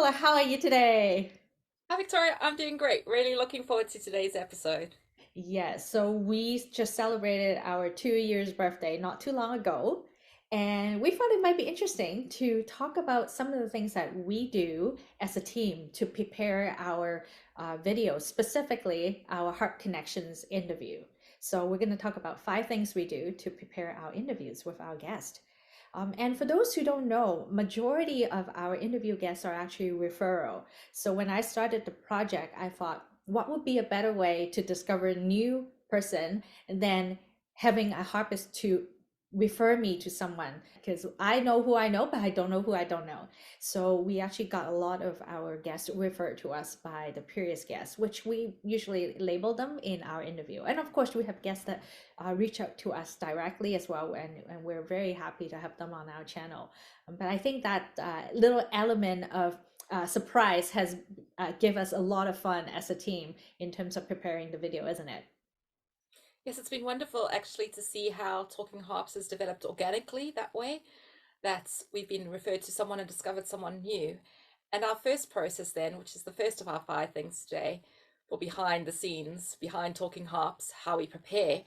Angela, how are you today? Hi, Victoria. I'm doing great. Really looking forward to today's episode. Yes, so we just celebrated our 2 years birthday not too long ago, and we thought it might be interesting to talk about some of the things that we do as a team to prepare our videos, specifically our Harp Connections interview. So we're going to talk about 5 things we do to prepare our interviews with our guest. And for those who don't know, majority of our interview guests are actually referral. So when I started the project, I thought, what would be a better way to discover a new person than having a harpist to refer me to someone? Because I know who I know, but I don't know who I don't know. So we actually got a lot of our guests referred to us by the previous guests, which we usually label them in our interview. And of course, we have guests that reach out to us directly as well, and we're very happy to have them on our channel. But I think that little element of surprise has give us a lot of fun as a team in terms of preparing the video, isn't it? Yes, it's been wonderful actually to see how Talking Harps has developed organically that way, that we've been referred to someone and discovered someone new. And our first process, then, which is the first of our 5 things today, for behind the scenes, behind Talking Harps, how we prepare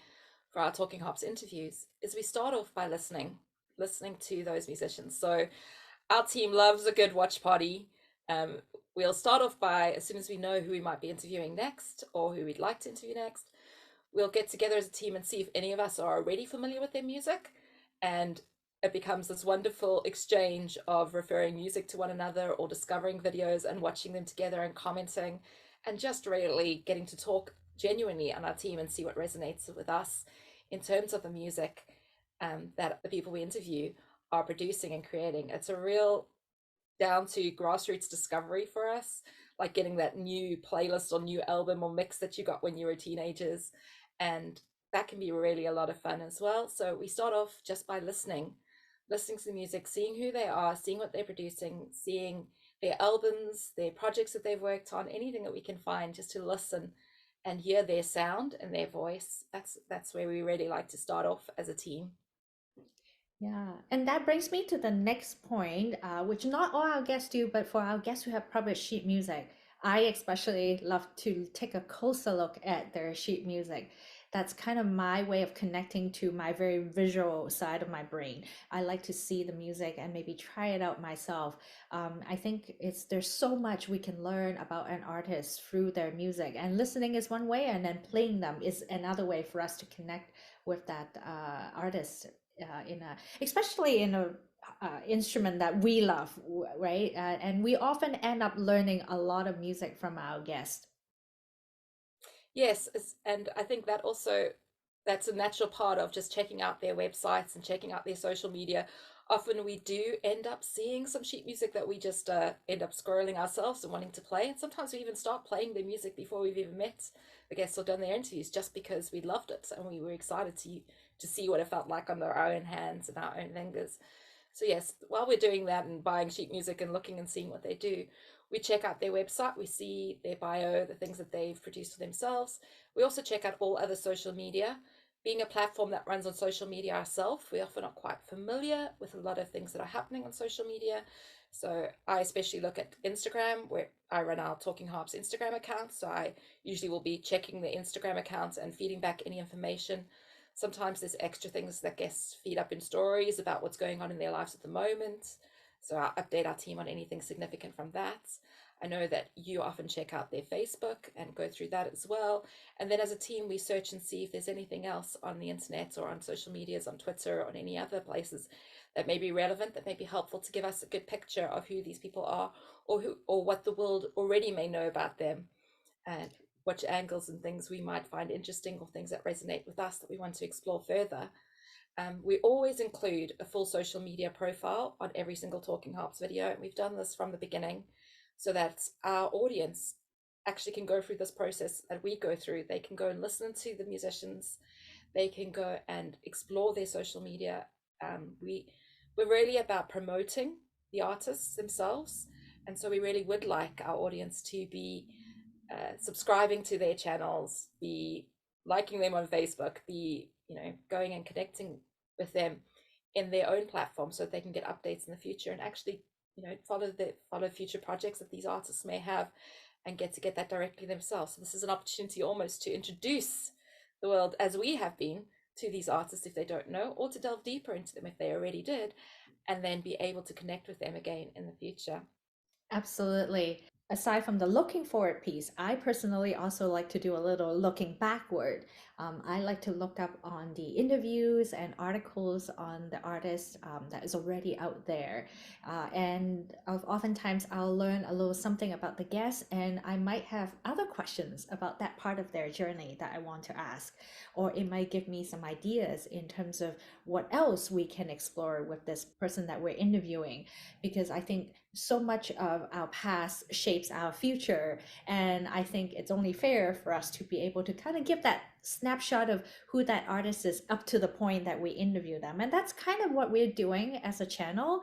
for our Talking Harps interviews, is we start off by listening to those musicians. So our team loves a good watch party. Um, we'll start off by, as soon as we know who we might be interviewing next or who we'd like to interview next, we'll get together as a team and see if any of us are already familiar with their music. And it becomes this wonderful exchange of referring music to one another or discovering videos and watching them together and commenting and just really getting to talk genuinely on our team and see what resonates with us in terms of the music that the people we interview are producing and creating. It's a real down to grassroots discovery for us, like getting that new playlist or new album or mix that you got when you were teenagers. And that can be really a lot of fun as well. So we start off just by listening to the music, seeing who they are, seeing what they're producing, seeing their albums, their projects that they've worked on, anything that we can find just to listen and hear their sound and their voice. That's where we really like to start off as a team. Yeah, and that brings me to the next point, which not all our guests do, but for our guests who have published sheet music, I especially love to take a closer look at their sheet music. That's kind of my way of connecting to my very visual side of my brain. I like to see the music and maybe try it out myself. I think there's so much we can learn about an artist through their music, and listening is one way, and then playing them is another way for us to connect with that artist in a especially in a instrument that we love, right? And we often end up learning a lot of music from our guests. Yes, and I think that also that's a natural part of just checking out their websites and checking out their social media. Often we do end up seeing some sheet music that we just end up scrolling ourselves and wanting to play, and sometimes we even start playing their music before we've even met the guests or done their interviews, just because we loved it and we were excited to see what it felt like on our own hands and our own fingers. So yes, while we're doing that and buying sheet music and looking and seeing what they do, we check out their website, we see their bio, the things that they've produced for themselves. We also check out all other social media. Being a platform that runs on social media ourselves, we're often not quite familiar with a lot of things that are happening on social media. So I especially look at Instagram, where I run our Talking Harps Instagram account. So I usually will be checking the Instagram accounts and feeding back any information. Sometimes there's extra things that guests feed up in stories about what's going on in their lives at the moment. So I'll update our team on anything significant from that. I know that you often check out their Facebook and go through that as well. And then as a team, we search and see if there's anything else on the internet or on social medias, on Twitter, or on any other places that may be relevant, that may be helpful to give us a good picture of who these people are, or what the world already may know about them, and which angles and things we might find interesting or things that resonate with us that we want to explore further. We always include a full social media profile on every single Talking Harps video. And we've done this from the beginning so that our audience actually can go through this process that we go through. They can go and listen to the musicians, they can go and explore their social media. We're really about promoting the artists themselves. And so we really would like our audience to be subscribing to their channels, be liking them on Facebook, be going and connecting with them in their own platform so they can get updates in the future and actually follow future projects that these artists may have, and get that directly themselves. So this is an opportunity almost to introduce the world as we have been to these artists if they don't know, or to delve deeper into them if they already did, and then be able to connect with them again in the future. Absolutely. Aside from the looking forward piece, I personally also like to do a little looking backward. I like to look up on the interviews and articles on the artist that is already out there. And oftentimes I'll learn a little something about the guest, and I might have other questions about that part of their journey that I want to ask. Or it might give me some ideas in terms of what else we can explore with this person that we're interviewing, because I think so much of our past shapes our future. And I think it's only fair for us to be able to kind of give that snapshot of who that artist is up to the point that we interview them. And that's kind of what we're doing as a channel.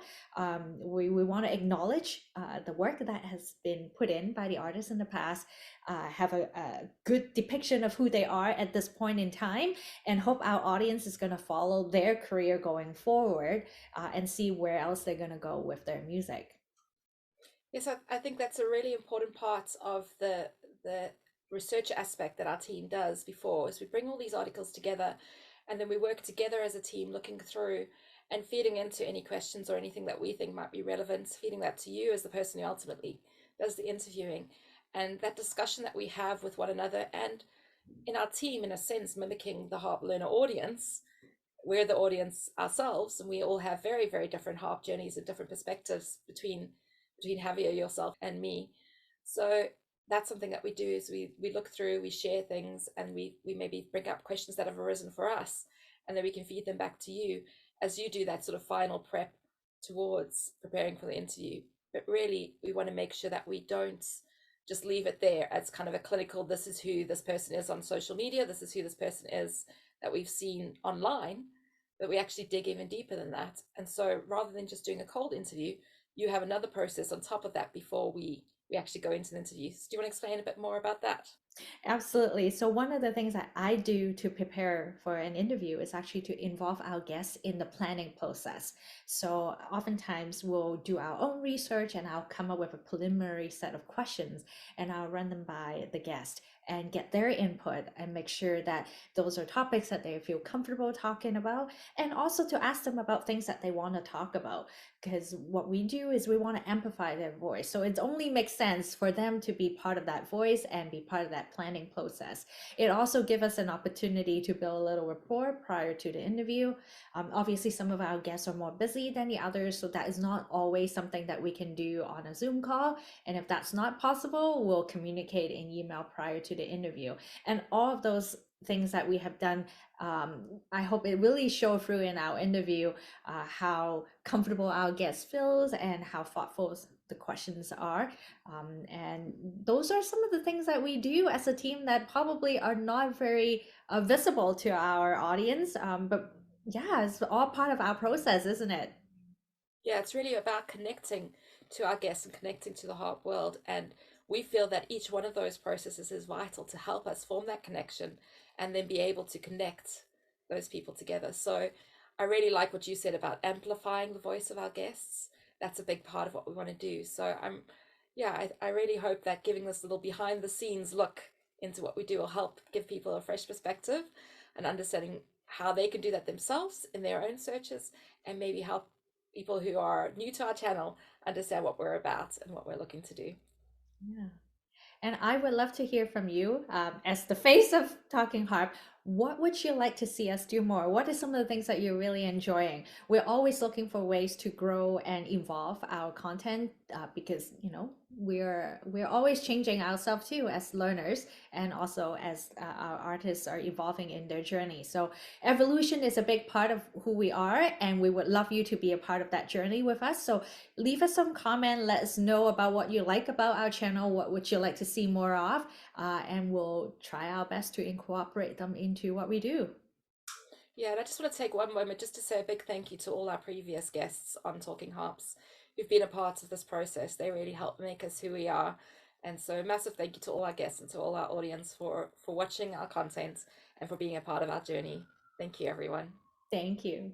We want to acknowledge the work that has been put in by the artists in the past, have a good depiction of who they are at this point in time, and hope our audience is going to follow their career going forward, and see where else they're going to go with their music. Yes, I think that's a really important part of the research aspect that our team does before is we bring all these articles together, and then we work together as a team looking through and feeding into any questions or anything that we think might be relevant, feeding that to you as the person who ultimately does the interviewing. And that discussion that we have with one another and in our team, in a sense, mimicking the harp learner audience, we're the audience ourselves, and we all have very, very different harp journeys and different perspectives between Javier, yourself, and me. So that's something that we do is we look through, we share things, and we maybe bring up questions that have arisen for us, and then we can feed them back to you as you do that sort of final prep towards preparing for the interview. But really, we want to make sure that we don't just leave it there as kind of a clinical, this is who this person is on social media, this is who this person is that we've seen online, but we actually dig even deeper than that. And so rather than just doing a cold interview, you have another process on top of that before we actually go into the interviews. Do you want to explain a bit more about that? Absolutely. So, one of the things that I do to prepare for an interview is actually to involve our guests in the planning process. So, oftentimes we'll do our own research and I'll come up with a preliminary set of questions and I'll run them by the guest and get their input and make sure that those are topics that they feel comfortable talking about, and also to ask them about things that they want to talk about, because what we do is we want to amplify their voice. So it only makes sense for them to be part of that voice and be part of that planning process. It also gives us an opportunity to build a little rapport prior to the interview. Obviously, some of our guests are more busy than the others, so that is not always something that we can do on a Zoom call. And if that's not possible, we'll communicate in email prior to the interview. And all of those things that we have done, I hope it really showed through in our interview, how comfortable our guest feels and how thoughtful the questions are. And those are some of the things that we do as a team that probably are not very visible to our audience. But yeah, it's all part of our process, isn't it? Yeah, it's really about connecting to our guests and connecting to the harp world. And we feel that each one of those processes is vital to help us form that connection and then be able to connect those people together. So I really like what you said about amplifying the voice of our guests. That's a big part of what we want to do. So yeah, I really hope that giving this little behind the scenes look into what we do will help give people a fresh perspective and understanding how they can do that themselves in their own searches, and maybe help people who are new to our channel understand what we're about and what we're looking to do. Yeah. And I would love to hear from you, as the face of Talking Harp. What would you like to see us do more? What are some of the things that you're really enjoying? We're always looking for ways to grow and evolve our content, because we're always changing ourselves too as learners, and also as our artists are evolving in their journey. So evolution is a big part of who we are, and we would love you to be a part of that journey with us. So leave us some comment, let us know about what you like about our channel, what would you like to see more of, and we'll try our best to incorporate them into what we do. Yeah, and I just want to take one moment just to say a big thank you to all our previous guests on Talking Harps who've been a part of this process. They really helped make us who we are. And so a massive thank you to all our guests and to all our audience for watching our content and for being a part of our journey. Thank you, everyone. Thank you.